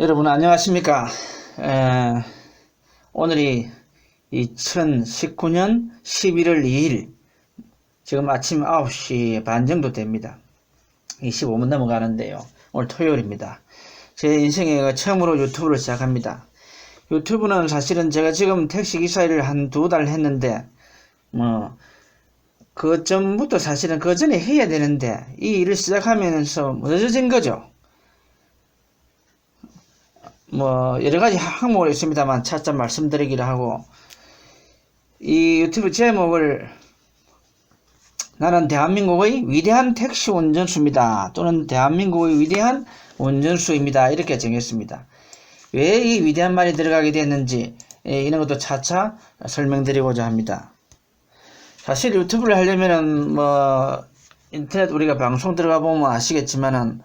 여러분 안녕하십니까? 오늘이 2019년 11월 2일 지금 아침 9시 반 정도 됩니다. 25분 넘어가는데요. 오늘 토요일입니다. 제 인생에 처음으로 유튜브를 시작합니다. 유튜브는 사실은 제가 지금 택시기사 일을 한 2달 했는데 그 전부터 사실은 그 전에 해야 되는데 이 일을 시작하면서 늦어진 거죠. 여러가지 항목이 있습니다만 차차 말씀드리기로 하고, 이 유튜브 제목을 나는 대한민국의 위대한 택시 운전수입니다 또는 대한민국의 위대한 운전수입니다 이렇게 정했습니다. 왜 이 위대한 말이 들어가게 됐는지 이런 것도 차차 설명드리고자 합니다. 사실 유튜브를 하려면은 인터넷 우리가 방송 들어가 보면 아시겠지만은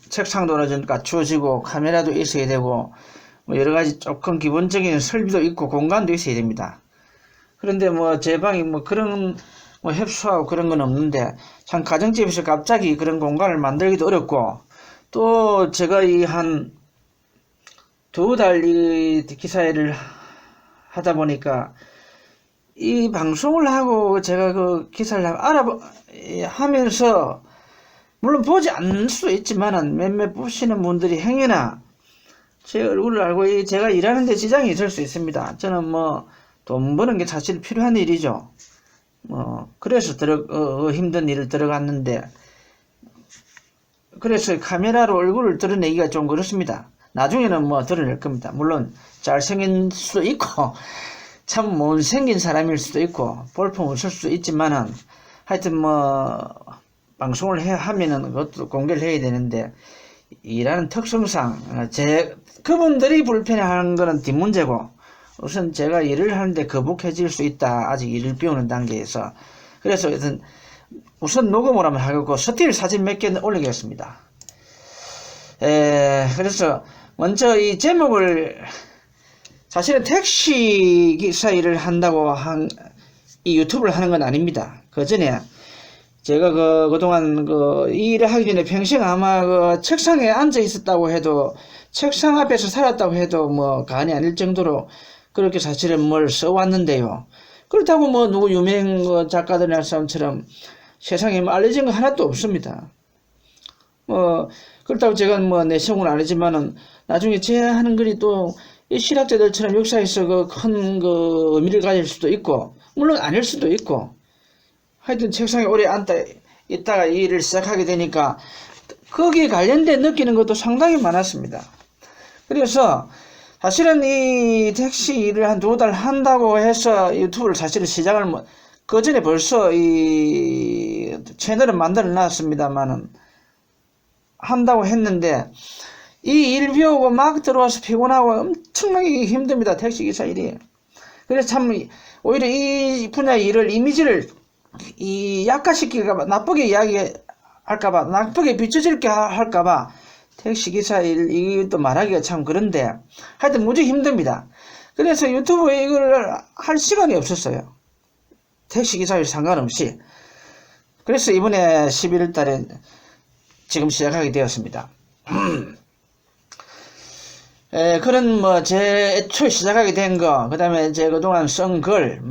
책상도 좀 갖추어지고 카메라도 있어야 되고 여러가지 조금 기본적인 설비도 있고 공간도 있어야 됩니다. 그런데 제 방이 그런 협소하고 그런 건 없는데 참 가정집에서 갑자기 그런 공간을 만들기도 어렵고, 또 제가 이 한 2달 이 기사 일을 하다 보니까 이 방송을 하고 제가 그 기사를 하면서 물론 보지 않을 수도 있지만은 몇몇 보시는 분들이 행여나 제 얼굴을 알고 제가 일하는데 지장이 있을 수 있습니다. 저는 돈 버는 게 사실 필요한 일이죠. 그래서 힘든 일을 들어갔는데, 그래서 카메라로 얼굴을 드러내기가 좀 그렇습니다. 나중에는 드러낼 겁니다. 물론 잘생긴 수도 있고 참 못생긴 사람일 수도 있고 볼품 없을 수도 있지만은 하여튼 방송을 하면은 그것도 공개를 해야 되는데, 일하는 특성상 그분들이 불편해하는 거는 뒷문제고, 우선 제가 일을 하는데 거북해질 수 있다. 아직 일을 배우는 단계에서. 그래서 우선 녹음을 한번 하겠고 스틸 사진 몇 개 올리겠습니다. 그래서 먼저 이 제목을, 사실은 택시 기사 일을 한다고 이 유튜브를 하는 건 아닙니다. 그 전에 제가 그동안 이 일을 하기 전에 평생 아마 책상에 앉아 있었다고 해도, 책상 앞에서 살았다고 해도 간이 아닐 정도로 그렇게 사실은 뭘 써왔는데요. 그렇다고 누구 유명 작가들이나 사람처럼 세상에 알려진 거 하나도 없습니다. 그렇다고 제가 내세움은 아니지만은 나중에 제 하는 글이 또 이 실학자들처럼 역사에서 큰 의미를 가질 수도 있고, 물론 아닐 수도 있고, 하여튼 책상에 오래 앉아 있다가 이 일을 시작하게 되니까 거기에 관련된 느끼는 것도 상당히 많았습니다. 그래서 사실은 이 택시 일을 한 2달 한다고 해서 유튜브를 사실은 시작을 그 전에 벌써 이 채널은 만들어 놨습니다만은 한다고 했는데, 이 일 배우고 막 들어와서 피곤하고 엄청나게 힘듭니다. 택시기사 일이. 그래서 참 오히려 이 분야의 일을 이미지를 약화시킬까봐, 나쁘게 이야기할까봐, 나쁘게 비춰질게 할까봐 택시기사 일 이것도 말하기가 참 그런데 하여튼 무지 힘듭니다. 그래서 유튜브에 이걸 할 시간이 없었어요. 택시기사 일 상관없이. 그래서 이번에 11월 달에 지금 시작하게 되었습니다. 그런 제 애초에 시작하게 된 거, 그 다음에 제 그동안 쓴 글,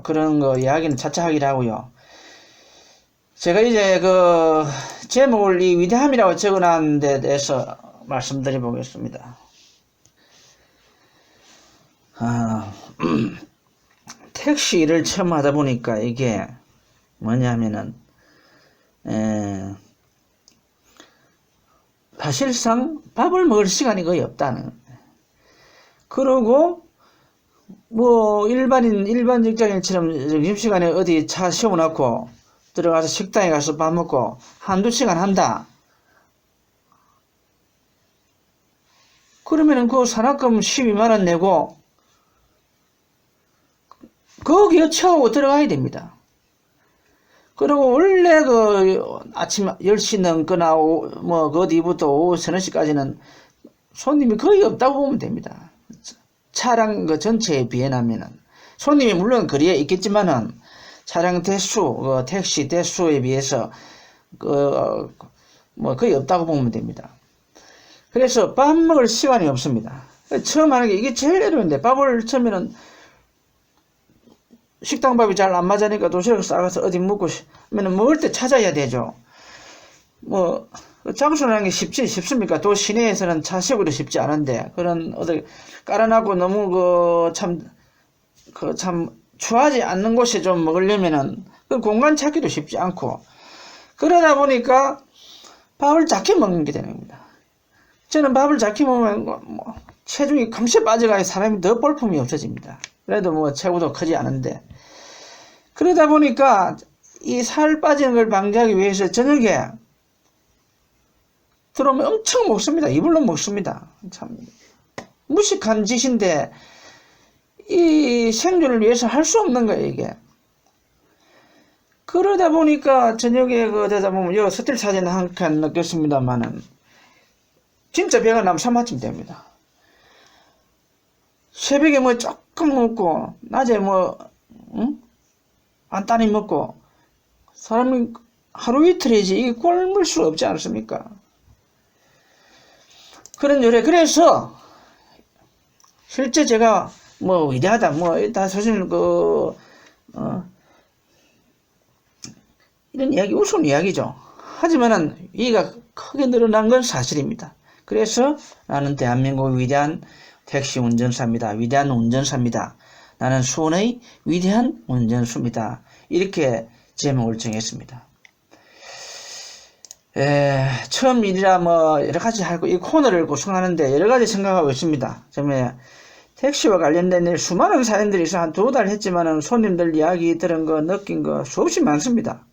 그런 거 이야기는 차차 하기로 하고요. 제가 이제 제목을 이 위대함이라고 적어놓은 데 대해서 말씀드려 보겠습니다. 택시 일을 처음 하다 보니까 이게 뭐냐면은, 사실상 밥을 먹을 시간이 거의 없다는. 그러고 일반 직장인처럼 점심시간에 어디 차 세워놓고 들어가서 식당에 가서 밥 먹고 한두 시간 한다. 그러면은 산학금 12만원 내고 거기에 채우고 들어가야 됩니다. 그리고 원래 아침 10시 넘거나 어디부터 오후 서너 시까지는 손님이 거의 없다고 보면 됩니다. 차량 전체에 비해나면은. 손님이 물론 거리에 있겠지만은 차량 대수, 택시 대수에 비해서 거의 없다고 보면 됩니다. 그래서 밥 먹을 시간이 없습니다. 처음 하는 게 이게 제일 어려운데, 밥을 처음에는 식당밥이 잘 안 맞으니까 도시락을 싸가서 어디 먹고 싶으면 먹을 때 찾아야 되죠. 뭐 장수라는 게 쉽습니까? 도 시내에서는 차 세우기도 쉽지 않은데, 그런 어디 깔아놨고 너무 참 추하지 않는 곳에 좀 먹으려면은 그 공간 찾기도 쉽지 않고, 그러다 보니까 밥을 작게 먹는 게 되는 겁니다. 저는 밥을 작게 먹으면 뭐 체중이 감시에 빠져가지고 사람이 더 볼품이 없어집니다. 그래도 뭐 체구도 크지 않은데, 그러다 보니까 이 살 빠지는 걸 방지하기 위해서 저녁에 들어오면 엄청 먹습니다. 이불로 먹습니다. 참 무식한 짓인데 이 생존을 위해서 할 수 없는 거예요, 이게. 그러다 보니까 저녁에 되다 보면 요 스틸 사진 한 칸 넣겠습니다만은 진짜 배가 나면 3마쯤 됩니다. 새벽에 뭐 조금 먹고 낮에 뭐 안단히 먹고 사람이 하루 이틀이지 이게 굶을 수 없지 않습니까? 그런 요래. 그래서 실제 제가 뭐 위대하다 뭐 다 사실 이런 이야기 우스운 이야기죠. 하지만은 이가 크게 늘어난 건 사실입니다. 그래서 나는 대한민국의 위대한 택시 운전사입니다. 위대한 운전사입니다. 나는 수원의 위대한 운전수입니다. 이렇게 제목을 정했습니다. 처음 일이라 뭐 여러 가지 하고 이 코너를 구성하는데 여러 가지 생각하고 있습니다. 처음에 택시와 관련된 일 수많은 사연들이 있어 한 2달 했지만은 손님들 이야기 들은 거 느낀 거 수없이 많습니다.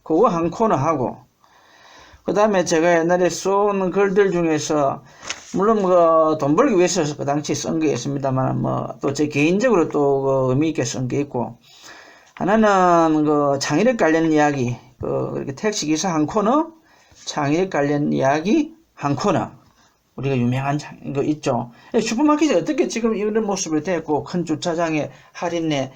그거 한 코너 하고, 그 다음에 제가 옛날에 쏜 글들 중에서 물론 돈 벌기 위해서 그 당시 쓴 게 있습니다만 뭐 또 제 개인적으로 또 의미 있게 쓴 게 있고, 하나는 창의력 관련 이야기, 이렇게 택시 기사 한 코너, 창의력 관련 이야기 한 코너. 우리가 유명한 거 있죠. 슈퍼마켓이 어떻게 지금 이런 모습이 됐고 큰 주차장에 할인에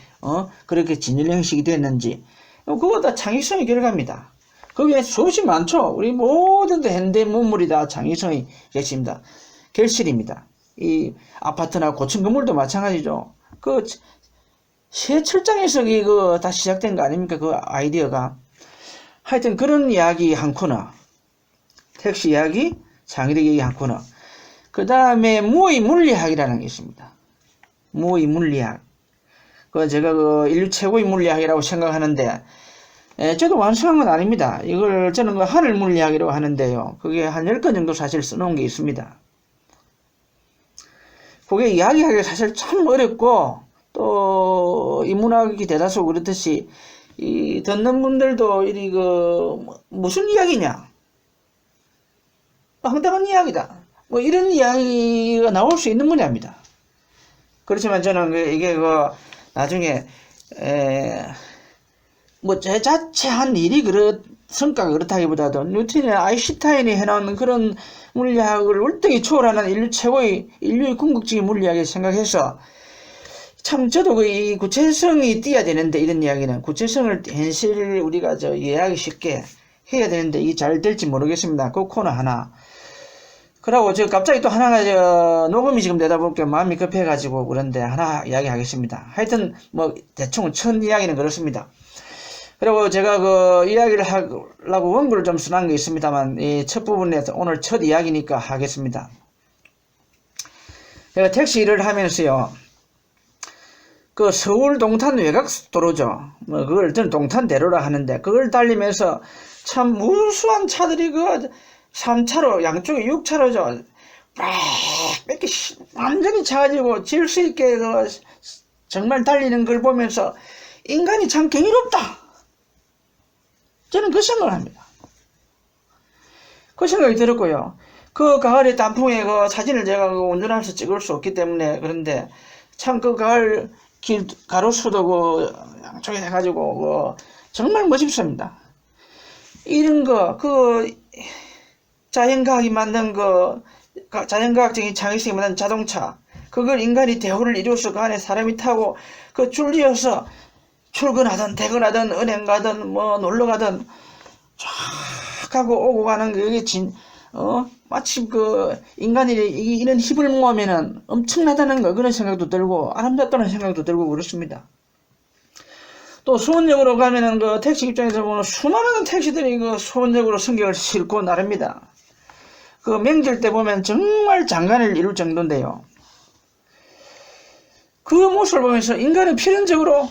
그렇게 진열 형식이 됐는지, 그거 다 창의성의 결과입니다. 거기에 수없이 많죠. 우리 모든 현대문물이 다 창의성이 계십니다. 결실입니다. 이 아파트나 고층 건물도 마찬가지죠. 새 철장에서 다 시작된 거 아닙니까? 그 아이디어가. 하여튼 그런 이야기 한 코너, 택시 이야기, 창의력 이야기 한 코너. 그 다음에 무의 물리학이라는 게 있습니다. 무의 물리학. 제가 인류 최고의 물리학이라고 생각하는데, 저도 완성한 건 아닙니다. 이걸 저는 하늘 물리학이라고 하는데요. 그게 한 10건 정도 사실 써놓은 게 있습니다. 그게 이야기하기가 사실 참 어렵고, 또 인문학이 대다수 그렇듯이 듣는 분들도 무슨 이야기냐, 황당한 이야기다, 뭐 이런 이야기가 나올 수 있는 분야입니다. 그렇지만 저는 이게 나중에 제 자체 한 일이 성과가 그렇다기보다도 뉴턴이나 아인슈타인이 해놓은 그런 물리학을 월등히 초월하는 인류의 궁극적인 물리학을 생각해서, 참 저도 이 구체성이 띄어야 되는데, 이런 이야기는 구체성을 현실 우리가 이해하기 쉽게 해야 되는데 이게 잘 될지 모르겠습니다. 그 코너 하나. 그러고 갑자기 또 하나가 녹음이 지금 되다 보니까 마음이 급해가지고 그런데 하나 이야기하겠습니다. 하여튼 뭐 대충 첫 이야기는 그렇습니다. 그리고 제가 이야기를 하려고 원고를 좀 써놓은 게 있습니다만, 이 첫 부분에 오늘 첫 이야기니까 하겠습니다. 제가 택시 일을 하면서요, 서울 동탄 외곽도로죠. 그걸 저는 동탄대로라 하는데, 그걸 달리면서 참 무수한 차들이 3차로, 양쪽에 6차로죠. 이렇게 완전히 차가지고 질 수 있게 정말 달리는 걸 보면서 인간이 참 경이롭다. 저는 그 생각을 합니다. 그 생각이 들었고요. 가을에 단풍에 사진을 제가 운전하면서 찍을 수 없기 때문에, 그런데 참 가을 길 가로수도 양쪽에 해가지고 정말 멋있습니다. 이런 자연과학이 만든 자연과학적인 창의성이 만든 자동차, 그걸 인간이 대호를 이루어서 그 안에 사람이 타고 줄지어서 출근하든 퇴근하든 은행 가든 놀러 가든 쫙 가고 오고 가는 게 마치 인간이 이런 힘을 모으면은 엄청나다는 거, 그런 생각도 들고, 아름답다는 생각도 들고 그렇습니다. 또 수원역으로 가면은 택시 입장에서 보면 수많은 택시들이 수원역으로 승객을 싣고 나릅니다. 명절 때 보면 정말 장관을 이룰 정도인데요. 그 모습을 보면서 인간은 필연적으로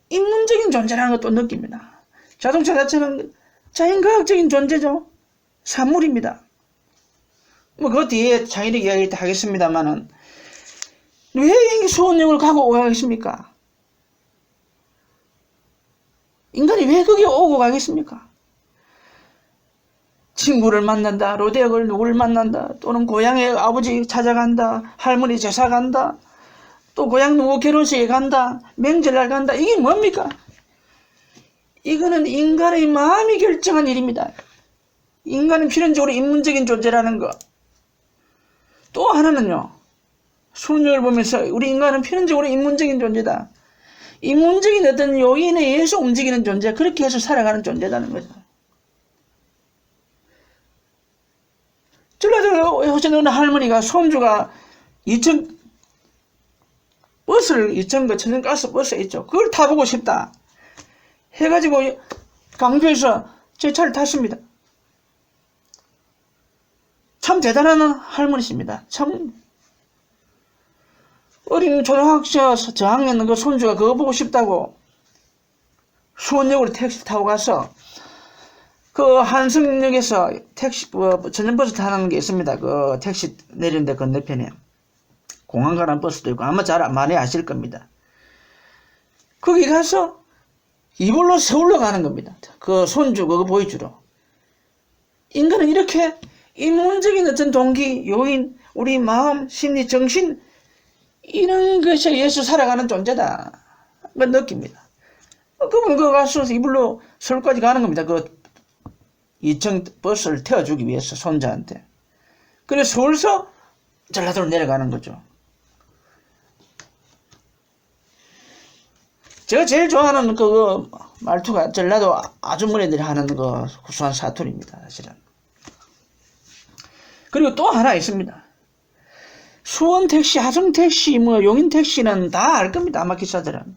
인문적인 존재라는 것도 느낍니다. 자동차 자체는 자연과학적인 존재죠. 산물입니다. 그 뒤에 창의력 이야기 하겠습니다만은, 왜 수원역을 가고 오가겠습니까? 인간이 왜 거기 오고 가겠습니까? 친구를 만난다, 로데오를 누구를 만난다, 또는 고향에 아버지 찾아간다, 할머니 제사 간다, 또 고향 누구 결혼식에 간다, 명절날 간다. 이게 뭡니까? 이거는 인간의 마음이 결정한 일입니다. 인간은 필연적으로 인문적인 존재라는 거. 또 하나는요, 수원역을 보면서 우리 인간은 필연적으로 인문적인 존재다. 인문적인 어떤 요인에 의해서 움직이는 존재, 그렇게 해서 살아가는 존재라는 거죠. 전라도 어떤 어느 할머니가 손주가 2층 천연가스 버스 있죠. 그걸 타보고 싶다 해가지고 강주에서 제 차를 탔습니다. 참 대단한 할머니십니다. 참 어린 초등학교 저학년 손주가 그거 보고 싶다고 수원역으로 택시 타고 가서 한성역에서 택시 전전버스 타는 게 있습니다. 택시 내리는데 건너편에 공항 가는 버스도 있고 아마 잘 많이 아실 겁니다. 거기 가서 이걸로 서울로 가는 겁니다. 손주 그거 보여주러. 인간은 이렇게 인문적인 어떤 동기, 요인, 우리 마음, 심리, 정신, 이런 것에 의해서 살아가는 존재다. 느낍니다. 그분 가서 이불로 서울까지 가는 겁니다. 2층 버스를 태워주기 위해서 손자한테. 그래서 서울서 전라도로 내려가는 거죠. 제가 제일 좋아하는 말투가 전라도 아주머니들이 하는 구수한 사투리입니다, 사실은. 그리고 또 하나 있습니다. 수원 택시, 하성 택시, 용인 택시는 다 알 겁니다, 아마 기사들은.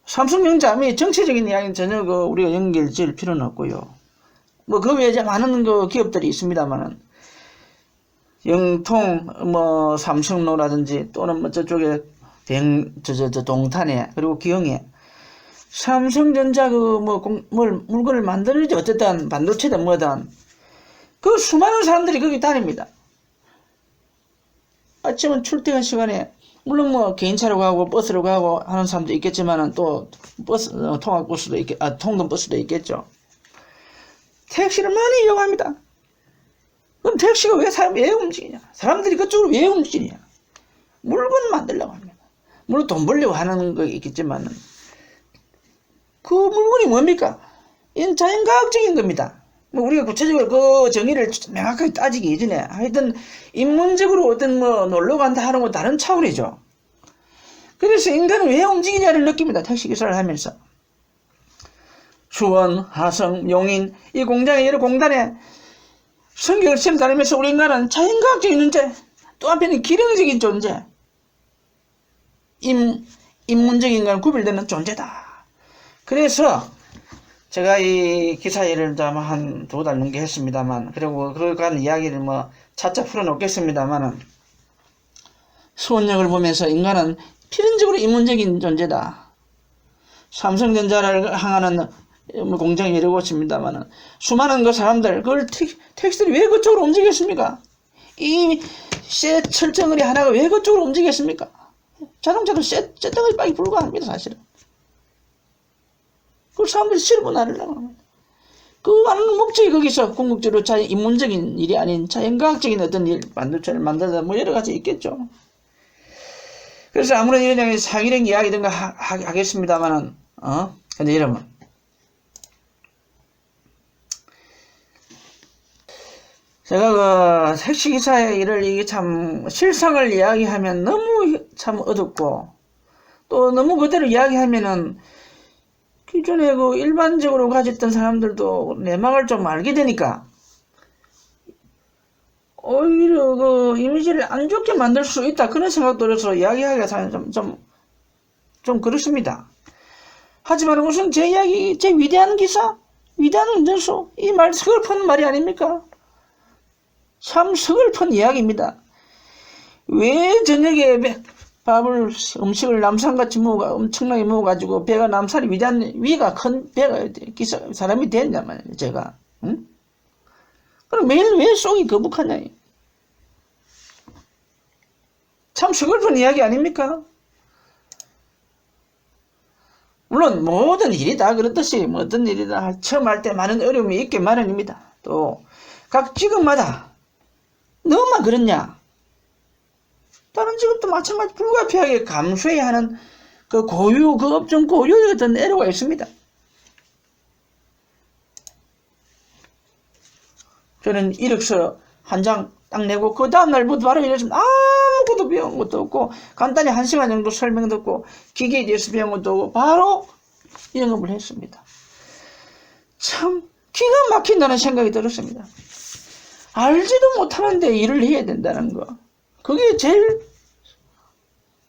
삼성전자미 정치적인 이야기는 전혀 우리가 연결 지을 필요는 없고요. 그 외에 많은 기업들이 있습니다만은, 영통, 삼성노라든지, 또는 저쪽에, 동탄에, 그리고 기흥에, 삼성전자 물건을 만드는지 어쨌든 반도체든 뭐든, 수많은 사람들이 거기 다닙니다. 아침은 출퇴근 시간에, 물론 개인차로 가고 버스로 가고 하는 사람도 있겠지만은 또 통학버스도 통근버스도 있겠죠. 택시를 많이 이용합니다. 그럼 택시가 왜 움직이냐? 사람들이 그쪽으로 왜 움직이냐? 물건 만들려고 합니다. 물론 돈 벌려고 하는 거 있겠지만은 그 물건이 뭡니까? 이건 자연과학적인 겁니다. 우리가 구체적으로 정의를 명확하게 따지기 이전에 하여튼 인문적으로 어떤 놀러 간다 하는 건 다른 차원이죠. 그래서 인간은 왜 움직이냐를 느낍니다. 택시기사를 하면서. 수원, 하성, 용인 이 공장의 여러 공단에 성격을 시험 다니면서 우리 인간은 자연과학적인 존재, 또 한편은 기능적인 존재, 인문적인 인간은 구별되는 존재다. 그래서 제가 이 기사 예를 한 2달 넘게 했습니다만, 그리고 그걸 가는 이야기를 차차 풀어놓겠습니다만은, 수원역을 보면서 인간은 필연적으로 인문적인 존재다. 삼성전자를 향하는 공장이 여러 곳입니다만은, 수많은 사람들, 택시들이 왜 그쪽으로 움직였습니까? 이 쇠 철덩어리 하나가 왜 그쪽으로 움직였습니까? 자동차도 쇠 덩어리밖에 불과합니다, 사실은. 그 사람들이 실고 나르려고 합니다. 하는 목적이 거기서 궁극적으로 인문적인 일이 아닌 자연과학적인 어떤 일, 반도체를 만들다 여러 가지 있겠죠. 그래서 아무런 이런 상일행 이야기든가 하겠습니다만은, 근데 여러분, 제가 택시기사의 일을 이게 참 실상을 이야기하면 너무 참 어둡고, 또 너무 그대로 이야기하면은 기존에 그 일반적으로 가졌던 사람들도 내막을 좀 알게 되니까 오히려 그 이미지를 안 좋게 만들 수 있다. 그런 생각도 들어서 이야기하기가 좀 그렇습니다. 하지만 우선 제 이야기, 제 위대한 기사, 위대한 운전수, 이 말 서글픈 말이 아닙니까? 참 서글픈 이야기입니다. 왜 저녁에 음식을 남산같이 엄청나게 먹어가지고 배가 남산이 위가 큰 배가 사람이 됐냐 말이에요, 제가. 응? 그럼 매일 왜 속이 거북하냐. 참 서글픈 이야기 아닙니까? 물론 모든 일이 다 그렇듯이 모든 일이 다 처음 할 때 많은 어려움이 있게 마련입니다. 또 각 직업마다 너만 그렇냐? 다른 직업도 마찬가지 불가피하게 감수해야 하는 그 업종 고유의 어떤 애로가 있습니다. 저는 이력서 한 장 딱 내고 그 다음날부터 바로 이랬으면 아무것도 배운 것도 없고 간단히 1시간 정도 설명 듣고 기계에 대해서 배운 것도 없고 바로 영업을 했습니다. 참 기가 막힌다는 생각이 들었습니다. 알지도 못하는데 일을 해야 된다는 거. 그게 제일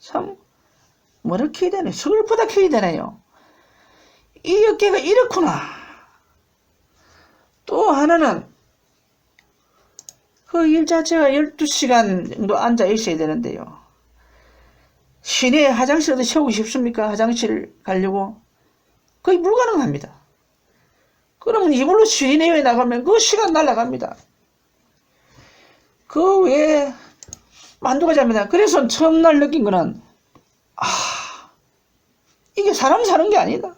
참 뭐렇게 해야 되나요? 서글프다 해야 되나요? 이 어깨가 이렇구나. 또 하나는 그 일 자체가 12시간 정도 앉아 있어야 되는데요. 시내 화장실 어디 세우고 싶습니까? 화장실 가려고? 거의 불가능합니다. 그러면 이불로 시내에 나가면 그 시간 날아갑니다. 그 외에 만두가 잡니다. 그래서 처음날 느낀 거는 이게 사람 사는 게 아니다.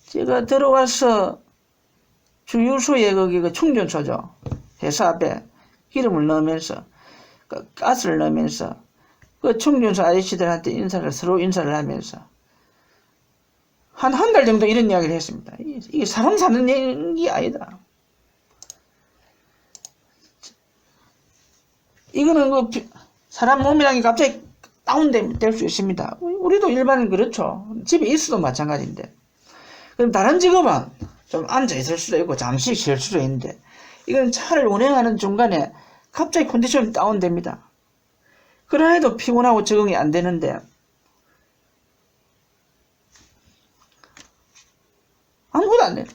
제가 들어와서 주유소에 거기 그 충전소죠. 회사 앞에 기름을 넣으면서 가스를 넣으면서 그 충전소 아저씨들한테 서로 인사를 하면서 한 달 정도 이런 이야기를 했습니다. 이게 사람 사는 게 아니다. 이거는 그 사람 몸이라는 게 갑자기 다운될 수 있습니다. 우리도 일반은 그렇죠. 집에 있어도 마찬가지인데. 그럼 다른 직업은 좀 앉아 있을 수도 있고 잠시 쉴 수도 있는데 이건 차를 운행하는 중간에 갑자기 컨디션이 다운됩니다. 그러나 해도 피곤하고 적응이 안 되는데 아무것도 안 돼요.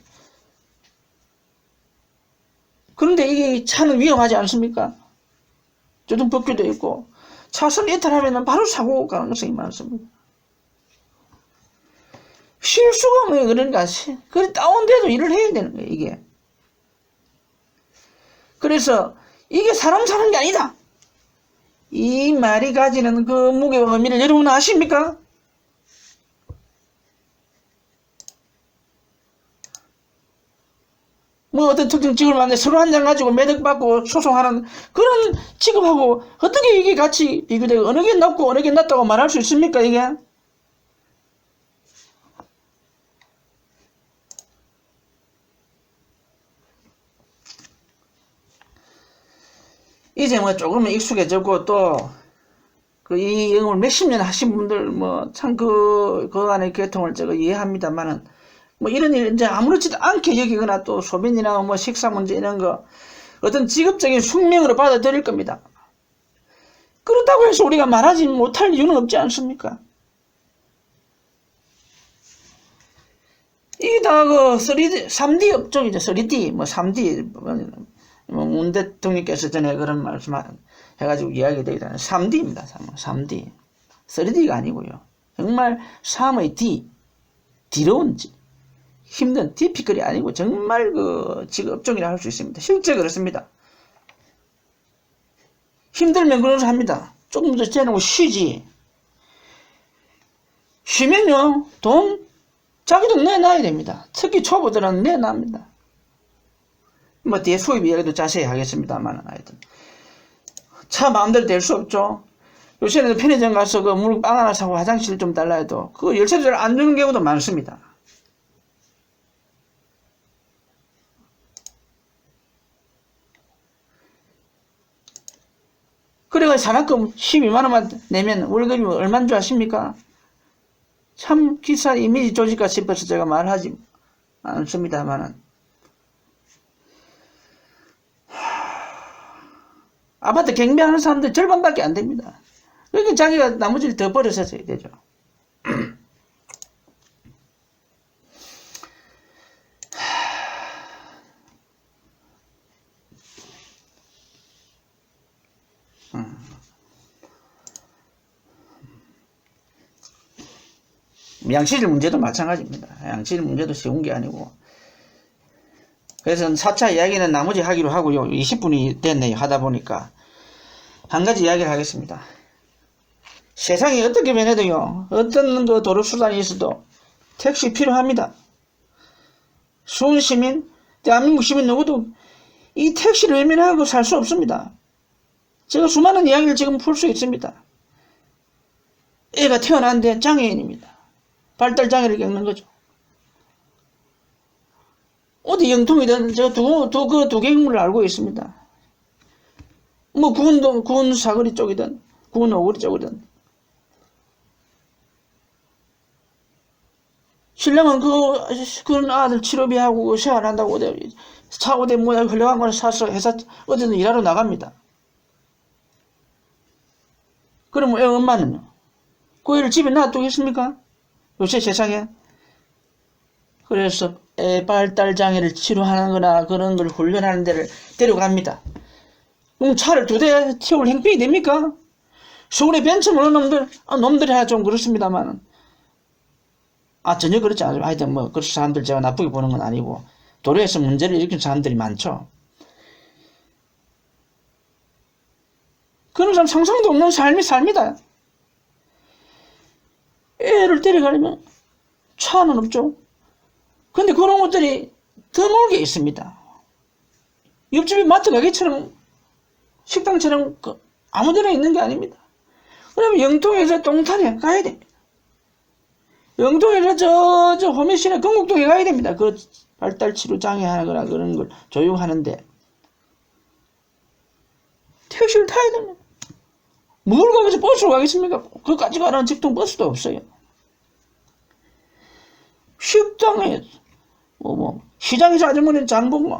그런데 이게 차는 위험하지 않습니까? 조등법규도 있고 차선 이탈하면 바로 사고 가능성이 많습니다. 실수가 뭐 그런가 그래 다운돼도 일을 해야 되는 거예요. 이게 그래서 이게 사람 사는 게 아니다. 이 말이 가지는 그 무게와 의미를 여러분 아십니까? 뭐 어떤 특정 직업을 만나 서로 한 장 가지고 매덕받고 소송하는 그런 직업하고 어떻게 이게 같이 비교되고 어느 게 낮고 어느 게 낮다고 말할 수 있습니까 이게? 이제 뭐 조금은 익숙해졌고 또 그 이 영업을 몇십 년 하신 분들 뭐 참 그 안의 계통을 제가 이해합니다만은 뭐 이런 일 이제 아무렇지도 않게 여기거나 또 소변이나 뭐 식사 문제 이런 거 어떤 직업적인 숙명으로 받아들일 겁니다. 그렇다고 해서 우리가 말하지 못할 이유는 없지 않습니까? 이게 다 그 3D 업종이죠. 3D 뭐 3D 문 대통령께서 전에 그런 말씀 해가지고 이야기 되기도 3D입니다. 3D 3D가 아니고요. 정말 3의 D D로운 힘든 디피컬이 아니고 정말 그 직업종이라 할 수 있습니다. 실제 그렇습니다. 힘들면 그런 합니다. 조금 더 재놓고 쉬지. 쉬면요 돈 자기 돈 내놔야 됩니다. 특히 초보들은 내놔합니다. 뭐 뒤에 수입 이야기도 자세히 하겠습니다만 하여튼 차 마음대로 될 수 없죠. 요새는 편의점 가서 그 물빵 하나 사고 화장실 좀 달라 해도 그 열쇠를 안 주는 경우도 많습니다. 그래가 산학금 12만원만 내면 월급이 얼마인 줄 아십니까? 참 기사 이미지 조질까 싶어서 제가 말하지 않습니다만은 아파트 경비하는 사람들 절반밖에 안 됩니다. 그러니까 자기가 나머지를 더 벌어서 써야 되죠. 양치질 문제도 마찬가지입니다. 양치질 문제도 쉬운 게 아니고. 그래서 4차 이야기는 나머지 하기로 하고요. 20분이 됐네요. 하다 보니까. 한 가지 이야기를 하겠습니다. 세상이 어떻게 변해도요. 어떤 그 도로수단이 있어도 택시 필요합니다. 수원 시민, 대한민국 시민 누구도 이 택시를 외면하고 살 수 없습니다. 제가 수많은 이야기를 지금 풀 수 있습니다. 애가 태어났는데 장애인입니다. 발달장애를 겪는 거죠. 어디 영통이든 제가 두 개국물을 알고 있습니다. 뭐 구운 사거리 쪽이든 구운 오거리 쪽이든 신랑은 그 아들 치료비하고 생활한다고 차 어디 뭐야 흘러간 거를 사서 회사 어디든 일하러 나갑니다. 그럼 애 엄마는요? 그 애를 집에 놔두겠습니까? 요새 세상에. 그래서 애 발달장애를 치료하는 거나 그런 걸 훈련하는 데를 데려갑니다. 그럼 차를 2대 태울 행편이 됩니까? 서울에 벤츠 모는 놈들이 하나 좀 그렇습니다만 전혀 그렇지 않아요. 하여튼 뭐 그런 사람들 제가 나쁘게 보는 건 아니고 도로에서 문제를 일으킨 사람들이 많죠. 그런 사람 상상도 없는 삶이 삽니다. 애를 데려가려면 차는 없죠. 근데 그런 것들이 더 멀게 있습니다. 옆집에 마트 가게처럼 식당처럼 아무데나 있는 게 아닙니다. 그러면 영통에서 동탄에 가야 됩니다. 영통에서 저 호미시나 건국동에 가야 됩니다. 그 발달치료 장애하거나 그런 걸 조용하는데 택시를 타야 됩니다. 뭘 가겠어? 버스로 가겠습니까? 그까지 가는 직통 버스도 없어요. 식당에 시장에서 아주머니는 장본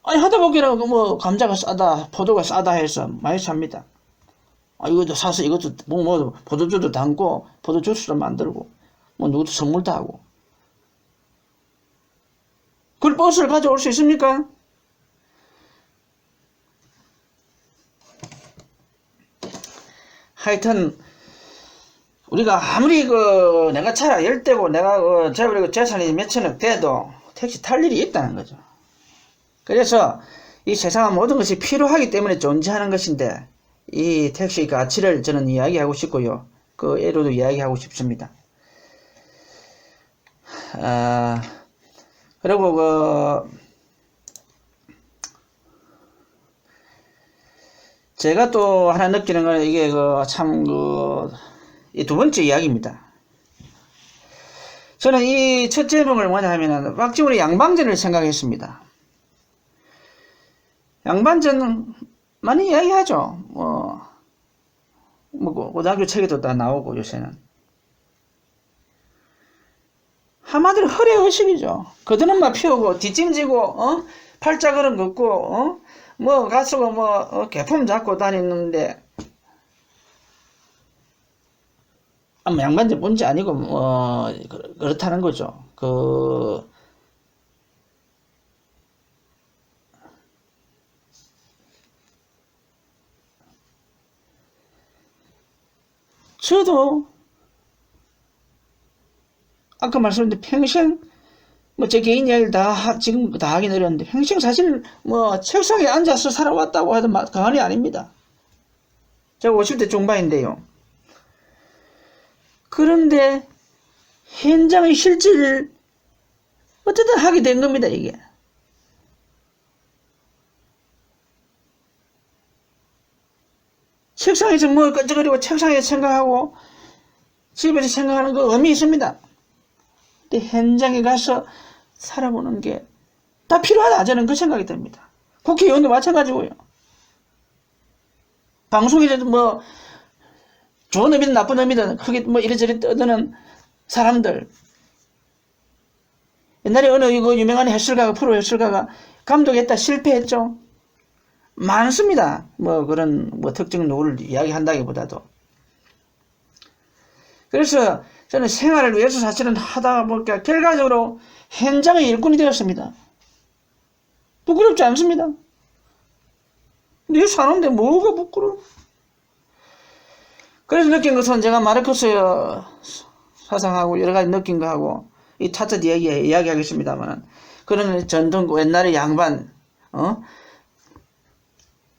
아니 하다 보기에는 감자가 싸다 포도가 싸다 해서 많이 삽니다. 이것도 사서 이것도 포도주도 담고 포도주스도 만들고 누구도 선물도 하고. 그걸 버스를 가져올 수 있습니까? 하여튼 우리가 아무리 내가 차가 10대고 내가 재산이 몇천억 돼도 택시 탈 일이 있다는 거죠. 그래서 이 세상은 모든 것이 필요하기 때문에 존재하는 것인데 이 택시의 가치를 저는 이야기하고 싶고요. 그 애로도 이야기하고 싶습니다. 그리고 제가 또 하나 느끼는 건 이게 이 두 번째 이야기입니다. 저는 이 첫 제목을 뭐냐 하면은 박지원의 양방전을 생각했습니다. 양반전 많이 이야기하죠. 고등학교 책에도 다 나오고 요새는. 한마디로 허례의식이죠. 거드는 막 피우고 뒷짐지고 팔자걸음 걷고 가서 개품 잡고 다니는데 양반전 뭔지 아니고 그렇다는 거죠. 저도 아까 말씀드린 평생 제 개인 이야기를 지금 다 하긴 어려운데 평생 사실 책상에 앉아서 살아왔다고 하던 과언이 아닙니다. 제가 50대 중반인데요. 그런데 현장의 실질을 어쨌든 하게 된 겁니다. 이게 책상에서 끈적거리고 책상에서 생각하고 집에서 생각하는 거 의미 있습니다. 근데 현장에 가서 살아보는 게 다 필요하다. 저는 그 생각이 듭니다. 국회의원도 마찬가지고요. 방송에서도 좋은 의미든 나쁜 의미든 크게 이리저리 떠드는 사람들. 옛날에 어느 이거 유명한 해설가가, 프로 해설가가 감독했다 실패했죠. 많습니다. 뭐 그런 뭐 특정 누구를 이야기한다기보다도. 그래서 저는 생활을 위해서 사실은 하다가 보니까 결과적으로 현장의 일꾼이 되었습니다. 부끄럽지 않습니다. 내 사는데 뭐가 부끄러워? 그래서 느낀 것은 제가 마르크스 사상하고 여러 가지 느낀 거하고 이 차트 이야기하겠습니다만 그런 전통 옛날의 양반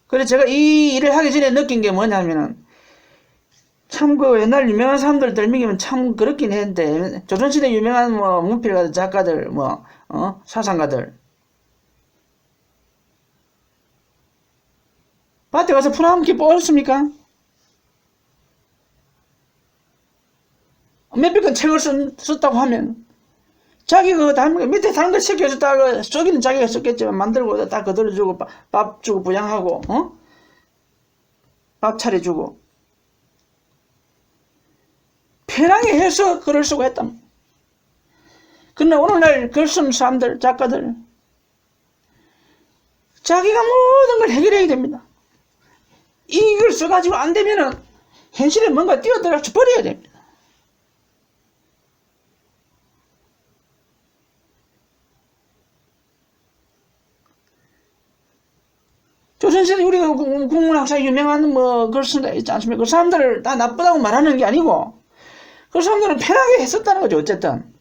그래서 제가 이 일을 하기 전에 느낀 게 뭐냐면은 참 그 옛날 유명한 사람들 들먹이면 참 그렇긴 했는데 조선시대 유명한 뭐 문필가들 작가들 뭐 사상가들 밭에 가서 풀 한 개 뽑았습니까? 몇백 권 책을 썼다고 하면 자기가 밑에 다른 걸 시켜줬다가 저기는 자기가 썼겠지만 만들고 딱 그대로 주고 밥 주고 부양하고 밥 차려주고 편하게 해서 글을 쓰고 했다. 그러나 오늘날 글 쓰는 사람들 작가들 자기가 모든 걸 해결해야 됩니다. 이걸 써가지고 안 되면은 현실에 뭔가 뛰어들어서 버려야 됩니다. 조선시대 우리가 국문학사 유명한 뭐 글 쓴다 있지 않습니까? 그 사람들을 다 나쁘다고 말하는 게 아니고 그 사람들은 편하게 했었다는 거죠. 어쨌든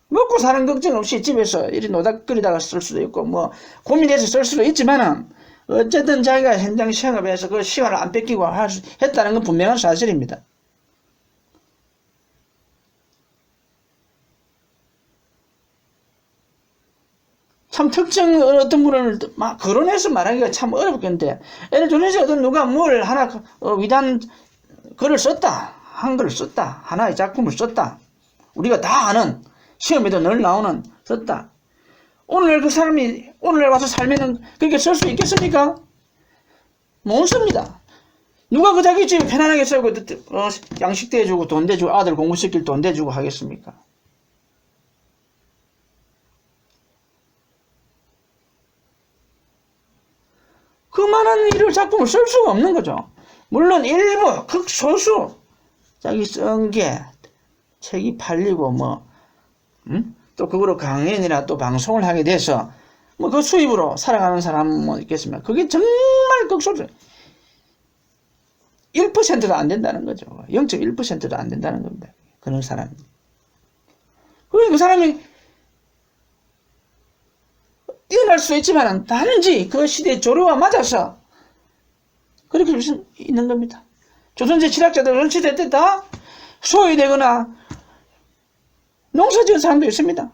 먹고 사는 걱정 없이 집에서 이리 노닥거리다가 쓸 수도 있고 뭐 고민해서 쓸 수도 있지만은 어쨌든 자기가 현장 시험에서 그 시간을 안 뺏기고 했다는 건 분명한 사실입니다. 참 특정 어떤 분을 막 거론해서 말하기가 참 어렵겠는데 예를 조선시대 어떤 누가 뭘 하나 위대한 글을 썼다. 한글을 썼다. 하나의 작품을 썼다. 우리가 다 아는 시험에도 늘 나오는 썼다. 오늘 그 사람이 오늘날 와서 살면은 그렇게 쓸 수 있겠습니까? 못 씁니다. 누가 그 자기 집에 편안하게 살고 양식 대주고 돈 대주고 아들 공부시킬 돈 대주고 하겠습니까? 그 많은 일을 작품을 쓸 수가 없는 거죠. 물론 일부 극소수 자기 쓴 게 책이 팔리고 또 그거로 강연이나 또 방송을 하게 돼서 뭐 그 수입으로 살아가는 사람은 뭐 있겠습니까? 그게 정말 극소수 1%도 안 된다는 거죠. 0.1%도 안 된다는 겁니다. 그런 사람이. 그 사람이 뛰어날 수 있지만 다른지 그 시대의 조류와 맞아서 그렇게 있는 겁니다. 조선시대 철학자들은 시대 때 다 소외되거나 농사지은 사람도 있습니다.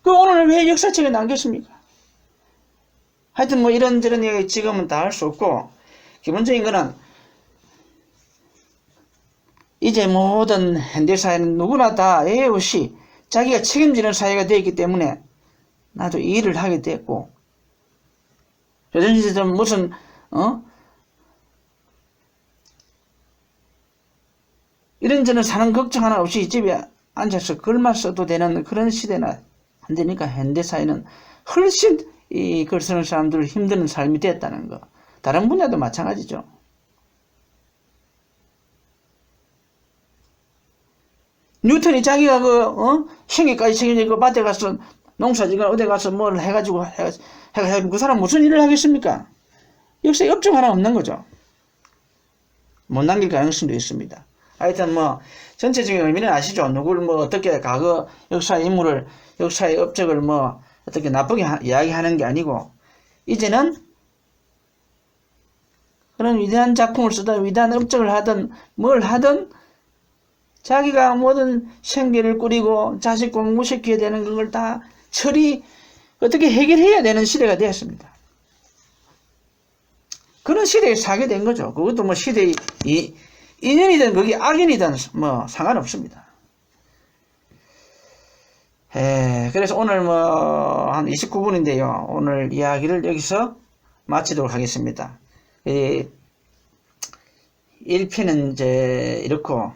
그 오늘 왜 역사책에 남겼습니까? 하여튼 뭐 이런저런 얘기 지금은 다 할 수 없고 기본적인 거는 이제 모든 현대사회는 누구나 다 예외 없이 자기가 책임지는 사회가 되었기 때문에 나도 이 일을 하게 됐고 조선시대는 무슨 이런저런 사는 걱정 하나 없이 집에 앉아서 글만 써도 되는 그런 시대나 안 되니까 현대사회는 훨씬 이 글 쓰는 사람들 힘든 삶이 됐다는 거. 다른 분야도 마찬가지죠. 뉴턴이 자기가 생애까지 책임지고 밭에 가서 농사지거나 어디 가서 뭘 해가지고 그 사람 무슨 일을 하겠습니까? 역사에 업적 하나 없는 거죠. 못 남길 가능성도 있습니다. 하여튼 뭐 전체적인 의미는 아시죠? 누구를 뭐 어떻게 과거 역사의 인물을 역사의 업적을 뭐 어떻게 나쁘게 이야기하는 게 아니고 이제는 그런 위대한 작품을 쓰든 위대한 업적을 하든 뭘 하든 자기가 모든 생계를 꾸리고 자식 공부시켜야 되는 걸 다 어떻게 해결해야 되는 시대가 되었습니다. 그런 시대에 살게 된 거죠. 그것도 뭐 시대의 인연이든 그게 악연이든 뭐 상관없습니다. 그래서 오늘 뭐 한 29분인데요. 오늘 이야기를 여기서 마치도록 하겠습니다. 1편은 이제 이렇고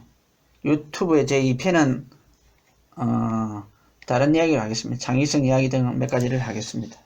유튜브의 제 2편은 다른 이야기를 하겠습니다. 창의성 이야기 등 몇 가지를 하겠습니다.